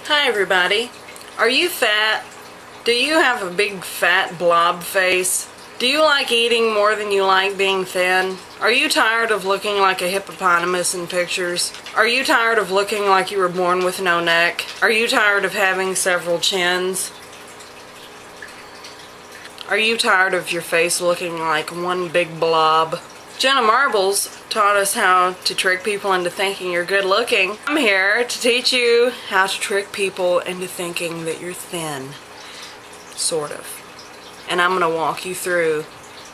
Hi everybody. Are you fat? Do you have a big fat blob face? Do you like eating more than you like being thin? Are you tired of looking like a hippopotamus in pictures? Are you tired of looking like you were born with no neck? Are you tired of having several chins? Are you tired of your face looking like one big blob? Jenna Marbles taught us how to trick people into thinking you're good looking. I'm here to teach you how to trick people into thinking that you're thin. Sort of. And I'm going to walk you through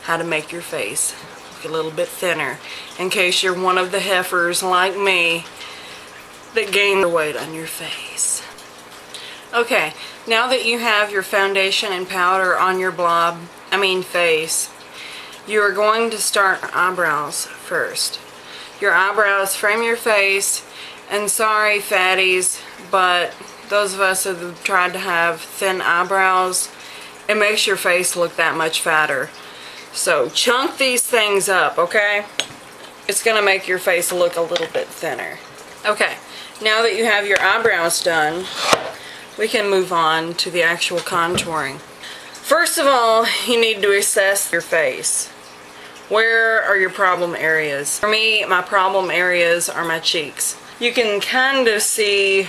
how to make your face look a little bit thinner in case you're one of the heifers like me that gain the weight on your face. Okay, now that you have your foundation and powder on your face, you are going to start eyebrows first. Your eyebrows frame your face, and sorry fatties, but those of us that have tried to have thin eyebrows, it makes your face look that much fatter. So chunk these things up, okay? It's gonna make your face look a little bit thinner. Okay, now that you have your eyebrows done, we can move on to the actual contouring. First of all, you need to assess your face. Where are your problem areas? For me, my problem areas are my cheeks. You can kind of see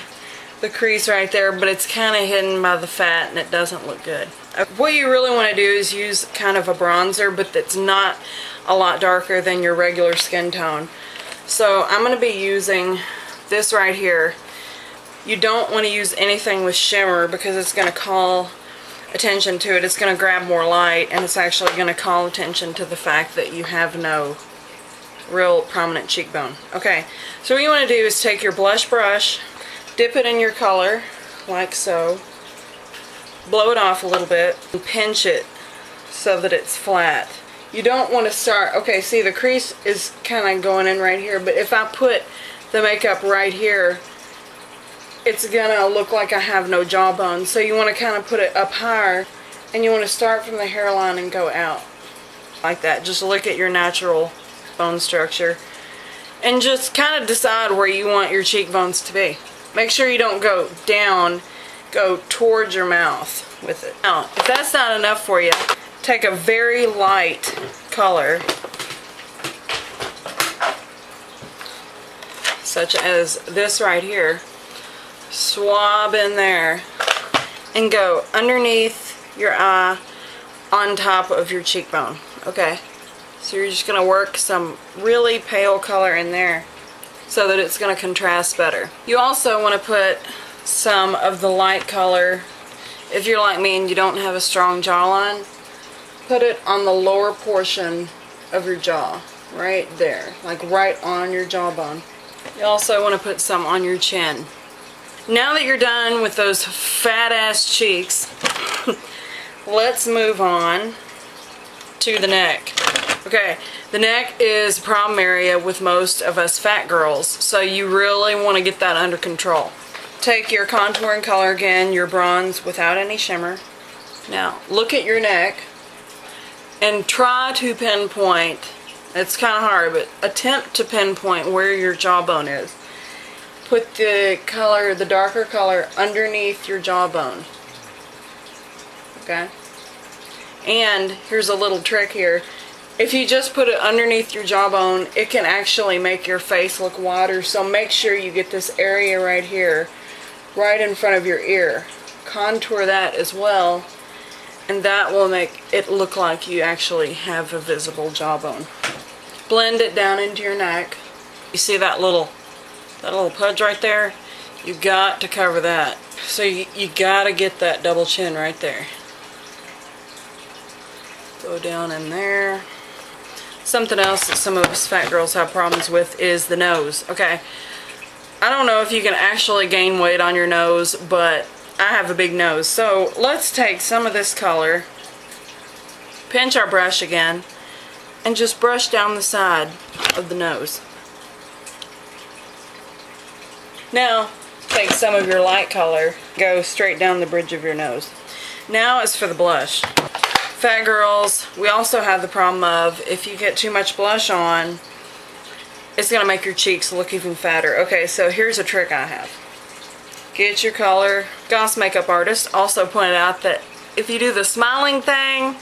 the crease right there, but it's kind of hidden by the fat and it doesn't look good. What you really want to do is use kind of a bronzer, but that's not a lot darker than your regular skin tone. So I'm going to be using this right here. You don't want to use anything with shimmer because it's going to call attention to it. It's going to grab more light, and it's actually going to call attention to the fact that you have no real prominent cheekbone. Okay, so what you want to do is take your blush brush, dip it in your color like so, blow it off a little bit, and pinch it so that it's flat. You don't want to start, okay, see the crease is kind of going in right here, but if I put the makeup right here, it's gonna look like I have no jawbone. So you want to kind of put it up higher, and you want to start from the hairline and go out like that. Just look at your natural bone structure and just kind of decide where you want your cheekbones to be. Make sure you don't go down, go towards your mouth with it. Now, if that's not enough for you, take a very light color such as this right here, swab in there and go underneath your eye on top of your cheekbone. Okay, so you're just going to work some really pale color in there so that it's going to contrast better. You also want to put some of the light color, if you're like me and you don't have a strong jawline, put it on the lower portion of your jaw, right there, like right on your jawbone. You also want to put some on your chin. Now that you're done with those fat ass cheeks, let's move on to the neck. Okay, the neck is a problem area with most of us fat girls, so you really want to get that under control. Take your contouring color again, your bronze without any shimmer. Now look at your neck and try to pinpoint, it's kind of hard, but attempt to pinpoint where your jawbone is. Put the color, the darker color, underneath your jawbone. Okay? And here's a little trick here. If you just put it underneath your jawbone, it can actually make your face look wider. So make sure you get this area right here, right in front of your ear. Contour that as well, and that will make it look like you actually have a visible jawbone. Blend it down into your neck. You see that little pudge right there? You got to cover that. So you got to get that double chin right there. Go down in there. Something else that some of us fat girls have problems with is the nose. Okay, I don't know if you can actually gain weight on your nose, but I have a big nose. So let's take some of this color, pinch our brush again, and just brush down the side of the nose. Now, take some of your light color, go straight down the bridge of your nose. Now is for the blush. Fat girls, we also have the problem of if you get too much blush on, it's going to make your cheeks look even fatter. Okay, so here's a trick I have. Get your color. Goss makeup artist also pointed out that if you do the smiling thing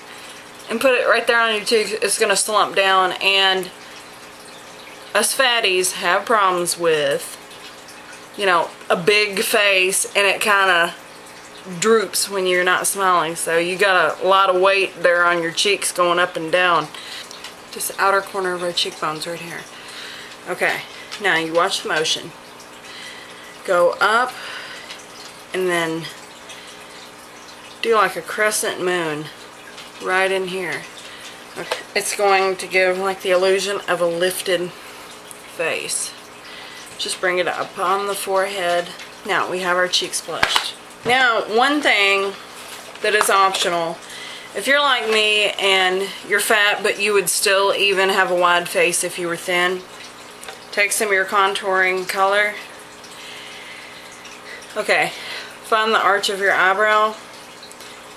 and put it right there on your cheeks, it's going to slump down, and us fatties have problems with, you know, a big face and it kind of droops when you're not smiling. So you got a lot of weight there on your cheeks going up and down. Just the outer corner of our cheekbones right here. Okay, now you watch the motion. Go up and then do like a crescent moon right in here. Okay. It's going to give like the illusion of a lifted face. Just bring it up on the forehead. Now we have our cheeks blushed. Now, one thing that is optional, if you're like me and you're fat but you would still even have a wide face if you were thin, take some of your contouring color. Okay, find the arch of your eyebrow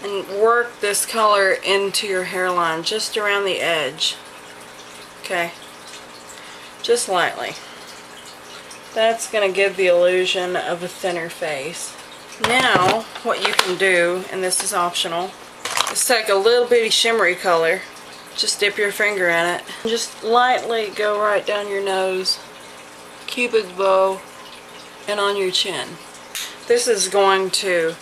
and work this color into your hairline, just around the edge. Okay, just lightly. That's going to give the illusion of a thinner face. Now, what you can do, and this is optional, is take a little bitty shimmery color, just dip your finger in it, and just lightly go right down your nose, cupid's bow, and on your chin. This is going to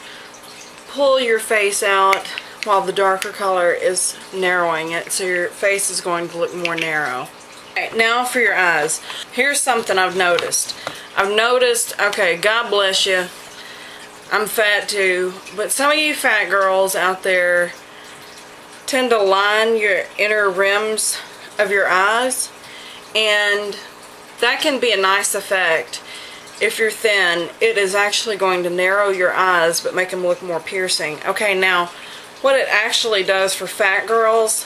pull your face out while the darker color is narrowing it, so your face is going to look more narrow. Okay, now for your eyes. Here's something I've noticed. Okay, God bless you, I'm fat too, but some of you fat girls out there tend to line your inner rims of your eyes, and that can be a nice effect. If you're thin, it is actually going to narrow your eyes but make them look more piercing. Okay, now what it actually does for fat girls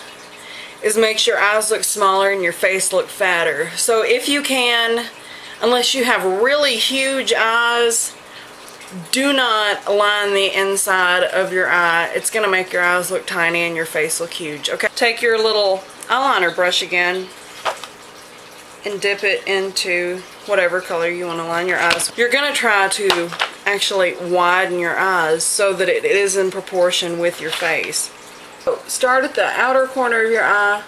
is makes your eyes look smaller and your face look fatter. So if you can, unless you have really huge eyes, do not line the inside of your eye. It's going to make your eyes look tiny and your face look huge. Okay, take your little eyeliner brush again and dip it into whatever color you want to line your eyes. You're going to try to actually widen your eyes so that it is in proportion with your face. So start at the outer corner of your eye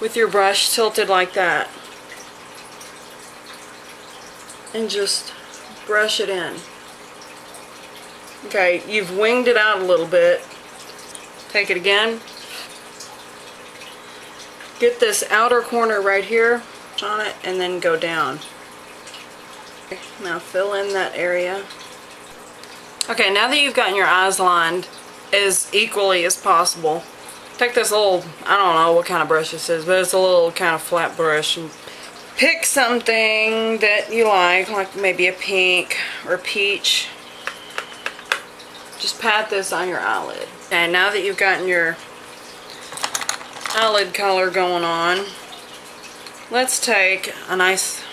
with your brush tilted like that, and just brush it in. Okay, you've winged it out a little bit. Take it again. Get this outer corner right here on it and then go down. Okay, now fill in that area. Okay, now that you've gotten your eyes lined as equally as possible, take this little, I don't know what kind of brush this is, but it's a little kind of flat brush, and pick something that you like maybe a pink or peach. Just pat this on your eyelid. Okay, now that you've gotten your eyelid color going on, let's take a nice,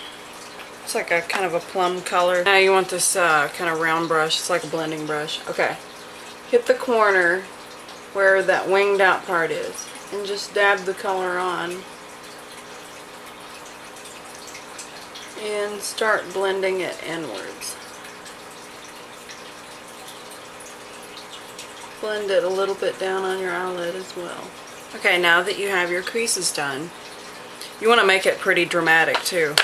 it's like a kind of a plum color. Now you want this kind of round brush. It's like a blending brush. Okay, hit the corner where that winged out part is and just dab the color on and start blending it inwards. Blend it a little bit down on your eyelid as well. Okay, now that you have your creases done, you want to make it pretty dramatic too,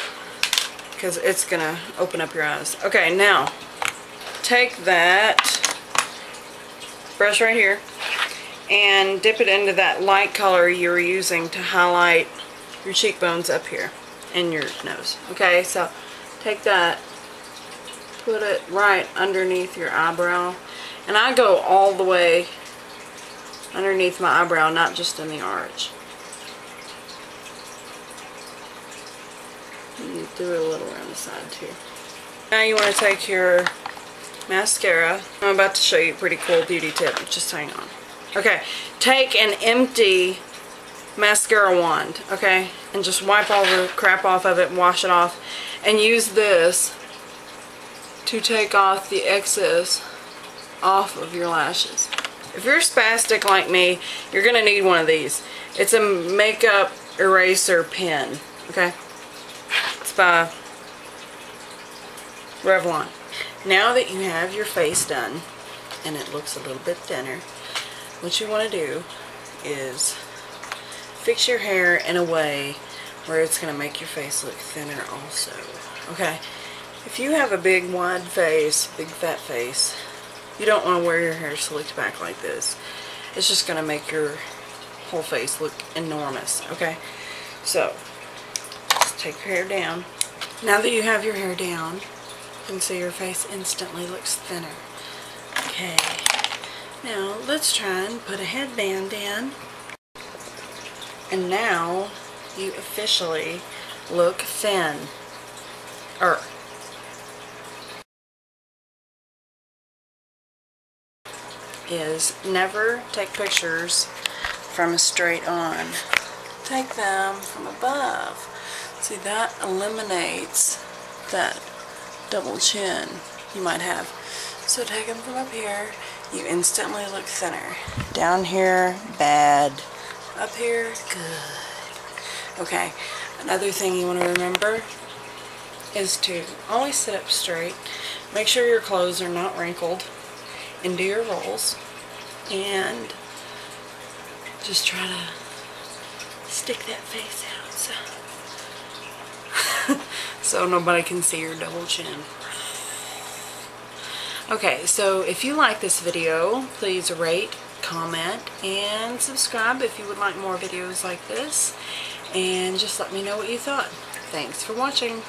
because it's going to open up your eyes. Okay, now take that brush right here and dip it into that light color you were using to highlight your cheekbones up here and your nose. Okay, so take that, put it right underneath your eyebrow, and I go all the way underneath my eyebrow, not just in the arch. You do it a little around the side too. Now you want to take your mascara. I'm about to show you a pretty cool beauty tip. Just hang on. Okay, take an empty mascara wand, okay, and just wipe all the crap off of it and wash it off, and use this to take off the excess off of your lashes. If you're spastic like me, you're gonna need one of these. It's a makeup eraser pen, okay? It's by Revlon. Now that you have your face done and it looks a little bit thinner, what you want to do is fix your hair in a way where it's going to make your face look thinner also. Okay, if you have a big wide face, big fat face, you don't want to wear your hair slicked back like this. It's just going to make your whole face look enormous. Okay, so just take your hair down. Now that you have your hair down, you can see your face instantly looks thinner. Okay, now let's try and put a headband in. And now you officially look thin. Is never take pictures from a straight on. Take them from above. See, that eliminates that double chin you might have. So take them from up here. You instantly look thinner. Down here, bad. Up here, good. Okay, another thing you want to remember is to always sit up straight. Make sure your clothes are not wrinkled. And do your rolls. And just try to stick that face out so nobody can see your double chin. Okay, so if you like this video, please rate, comment, and subscribe if you would like more videos like this. And just let me know what you thought. Thanks for watching.